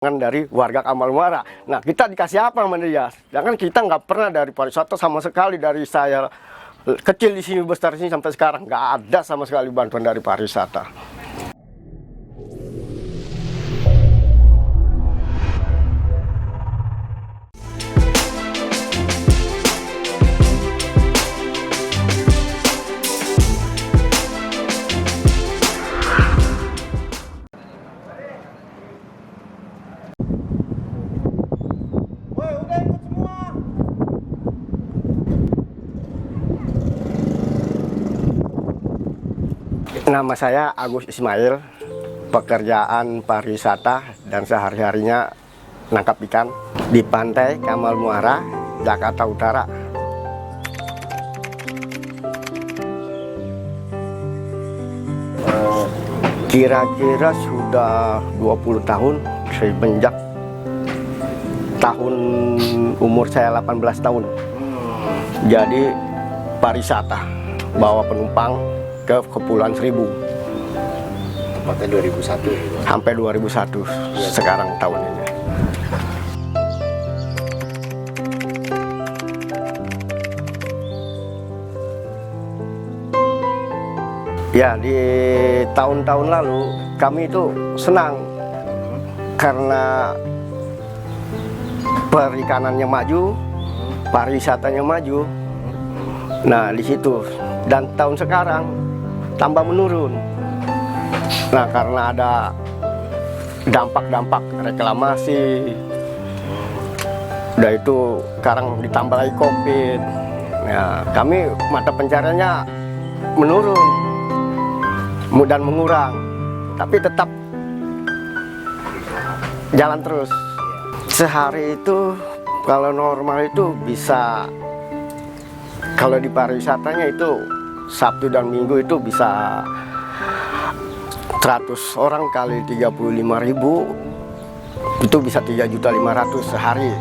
dari warga Kamal Muara. Nah, kita dikasih apa sama dia? Jangan kita nggak pernah dari pariwisata sama sekali, dari saya kecil di sini besar di sini sampai sekarang nggak ada sama sekali bantuan dari pariwisata. Nama saya Agus Ismail, pekerjaan pariwisata dan sehari-harinya nangkap ikan di pantai Kamal Muara, Jakarta Utara. Kira-kira sudah 20 tahun semenjak tahun umur saya 18 tahun. Jadi pariwisata, bawa penumpang ke Kepulauan Seribu. Tepatnya 2001 ya? Sampai 2001 sekarang tahun ini. Ya, di tahun-tahun lalu kami itu senang karena perikanannya maju, pariwisatanya maju. Nah, di situ. Dan tahun sekarang tambah menurun. Nah, karena ada dampak-dampak reklamasi, udah itu sekarang ditambah lagi COVID. Nah, kami mata pencariannya menurun dan mengurang, tapi tetap jalan terus. Sehari itu kalau normal itu bisa, kalau di pariwisatanya itu Sabtu dan Minggu itu bisa 100 orang kali 35.000 itu bisa 3.500.000 sehari.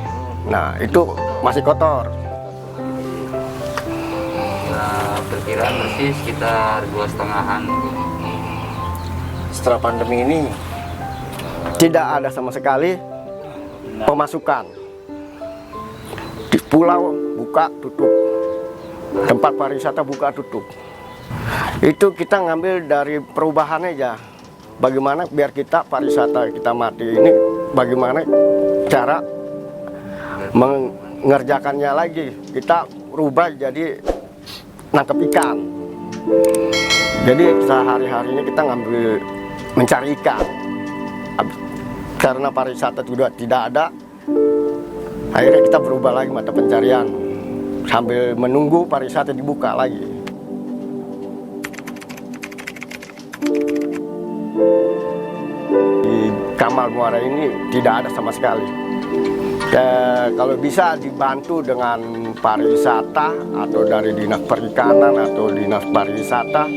Nah, itu masih kotor. Nah, perkiraan bersih sekitar 2,5-an. Setelah pandemi ini Tidak ada sama sekali pemasukan. Di pulau buka tutup, tempat pariwisata buka tutup. Itu kita ngambil dari perubahan aja. Bagaimana biar kita pariwisata kita mati ini, bagaimana cara mengerjakannya lagi. Kita rubah jadi nangkep ikan. Jadi sehari-harinya kita ngambil mencari ikan. Karena pariwisata sudah tidak ada, akhirnya kita berubah lagi mata pencarian sambil menunggu pariwisata dibuka lagi. Di Kamal Muara ini tidak ada sama sekali. Kalau bisa dibantu dengan pariwisata atau dari dinas perikanan atau dinas pariwisata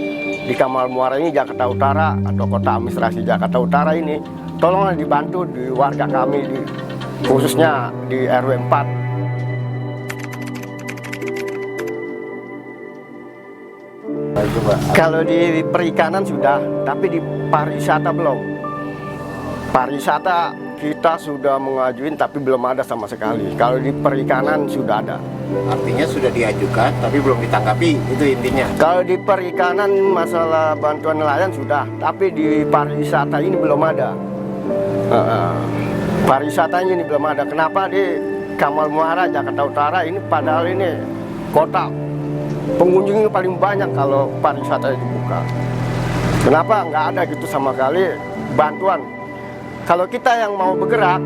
di Kamal Muara ini, Jakarta Utara atau kota administrasi Jakarta Utara ini, tolonglah dibantu di warga kami, khususnya di RW 4. Kalau di perikanan sudah, tapi di pariwisata belum. Pariwisata kita sudah mengajuin tapi belum ada sama sekali. Kalau di perikanan sudah ada. artinya sudah diajukan tapi belum ditanggapi, itu intinya. Kalau di perikanan masalah bantuan nelayan sudah, tapi di pariwisata ini belum ada. Pariwisatanya ini belum ada. Kenapa di Kamal Muara, Jakarta Utara ini padahal ini kota pengunjungnya paling banyak kalau pariwisata dibuka. Kenapa nggak ada gitu sama kali bantuan? Kalau kita yang mau bergerak,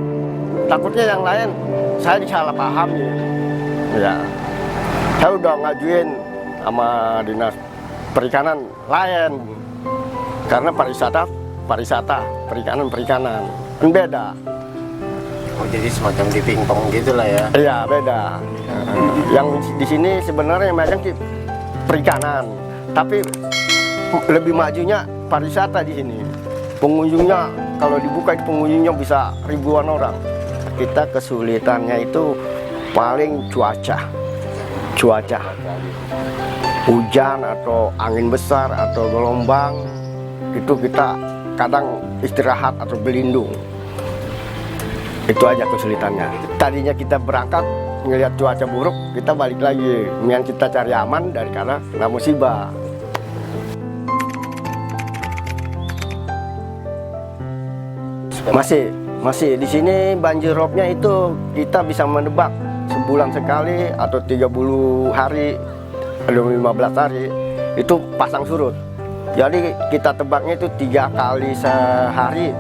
takutnya yang lain saya disalah pahami. Ya, saya udah ngajuin sama dinas perikanan lain, karena pariwisata, perikanan kan beda. Oh, jadi semacam di pingpong gitulah ya? Iya, beda. Yang di sini sebenarnya macam perikanan, tapi lebih majunya pariwisata di sini. Pengunjungnya kalau dibuka, pengunjungnya bisa ribuan orang. Kita kesulitannya itu paling cuaca. Hujan atau angin besar atau gelombang, itu kita kadang istirahat atau berlindung. Itu aja kesulitannya. Tadinya kita berangkat ngelihat cuaca buruk, kita balik lagi. Kemudian kita cari aman dari karena kena musibah. Masih di sini banjir roobnya itu kita bisa menebak sebulan sekali atau 30 hari, 15 hari itu pasang surut. Jadi kita tebaknya itu 3 kali sehari.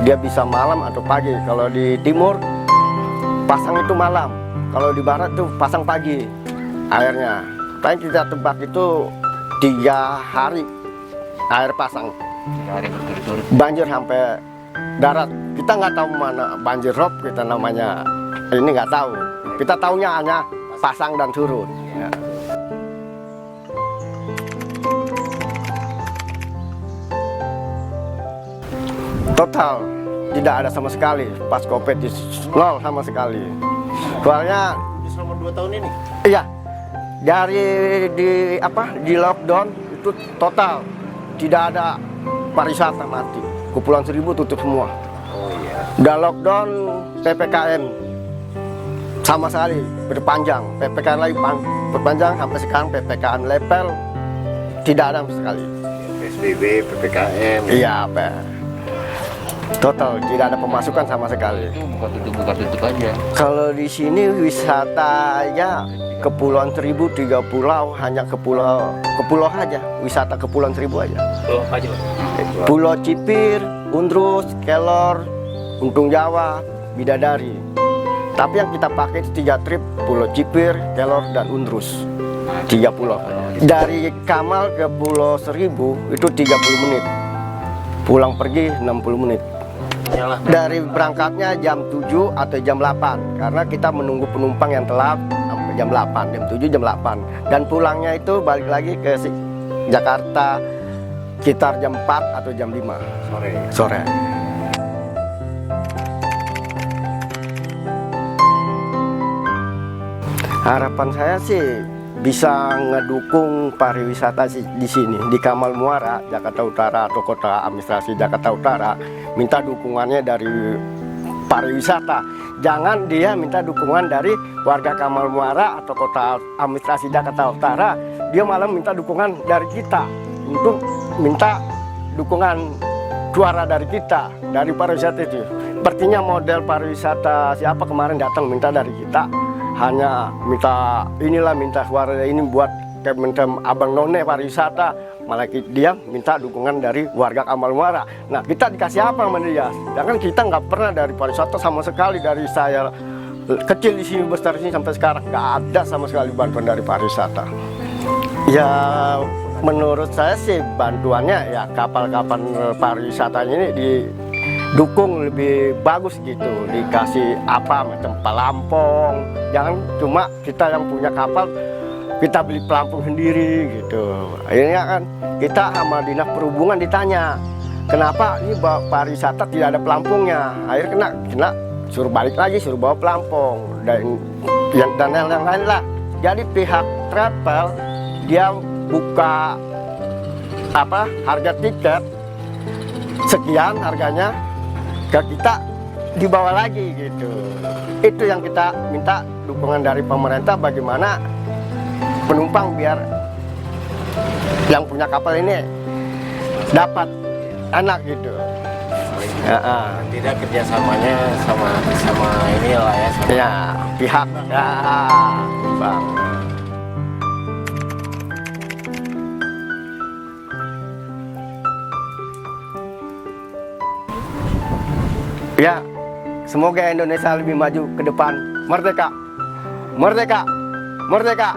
Dia bisa malam atau pagi. Kalau di timur pasang itu malam, kalau di barat tuh pasang pagi airnya. Tapi kita tebak itu 3 hari air pasang. 3 hari berturut-turut. Banjir sampai darat. Kita nggak tahu mana banjir rob, kita namanya ini nggak tahu. Kita taunya hanya pasang dan surut. Ya. Total tidak ada sama sekali pas COVID, nol sama sekali. Soalnya Selama 2 tahun ini? iya, dari di lockdown itu total tidak ada pariwisata, mati. Kepulauan Seribu tutup semua. Oh iya. Udah lockdown, PPKM sama sekali berpanjang. PPKM lagi berpanjang sampai sekarang PPKM level tidak ada sama sekali. PSBB, PPKM. Iya, total tidak ada pemasukan sama sekali. Itu buka tutup aja. Kalau di sini wisatanya Kepulauan Seribu 3 pulau, hanya ke pulau aja, wisata Kepulauan Seribu aja. Pulau apa aja, Pak? Pulau Cipir, Undrus, Kelor, Untung Jawa, Bidadari. Tapi yang kita pakai itu 3 trip, Pulau Cipir, Kelor, dan Undrus. 3 pulau. Dari Kamal ke Pulau Seribu itu 30 menit. Pulang pergi 60 menit. Yalah. Dari berangkatnya jam 7 atau jam 8 karena kita menunggu penumpang yang telat sampai jam 8, jam 7, jam 8. Dan pulangnya itu balik lagi ke Jakarta sekitar jam 4 atau jam 5 sore. Harapan saya sih bisa ngedukung pariwisata di sini, di Kamal Muara, Jakarta Utara atau Kota Administrasi Jakarta Utara, minta dukungannya dari pariwisata. Jangan dia minta dukungan dari warga Kamal Muara atau Kota Administrasi Jakarta Utara, dia malah minta dukungan dari kita untuk minta dukungan suara dari kita, dari pariwisata itu. Sepertinya model pariwisata siapa kemarin datang minta dari kita, hanya minta suara ini buat Kementerian Abang None pariwisata, malah dia minta dukungan dari warga Kamal Muara. Nah, kita dikasih apa sama dia? Jangan kita nggak pernah dari pariwisata sama sekali, dari saya kecil di sini besar di sini sampai sekarang nggak ada sama sekali bantuan dari pariwisata. Ya menurut saya sih bantuannya ya kapal-kapal pariwisatanya ini didukung lebih bagus gitu, dikasih apa macam pelampung. Jangan cuma kita yang punya kapal kita beli pelampung sendiri gitu. Akhirnya kan kita sama dinas perhubungan ditanya, kenapa ini pariwisata tidak ada pelampungnya? Akhirnya kena suruh balik lagi, suruh bawa pelampung dan yang lain lah. Jadi pihak travel dia buka harga tiket sekian harganya, ke kita dibawa lagi gitu. Itu yang kita minta dukungan dari pemerintah, bagaimana penumpang biar yang punya kapal ini dapat enak gitu. Tidak kerjasamanya sama ini lah ya. Ya pihak ya bang. Ya, semoga Indonesia lebih maju ke depan. Merdeka, merdeka, merdeka.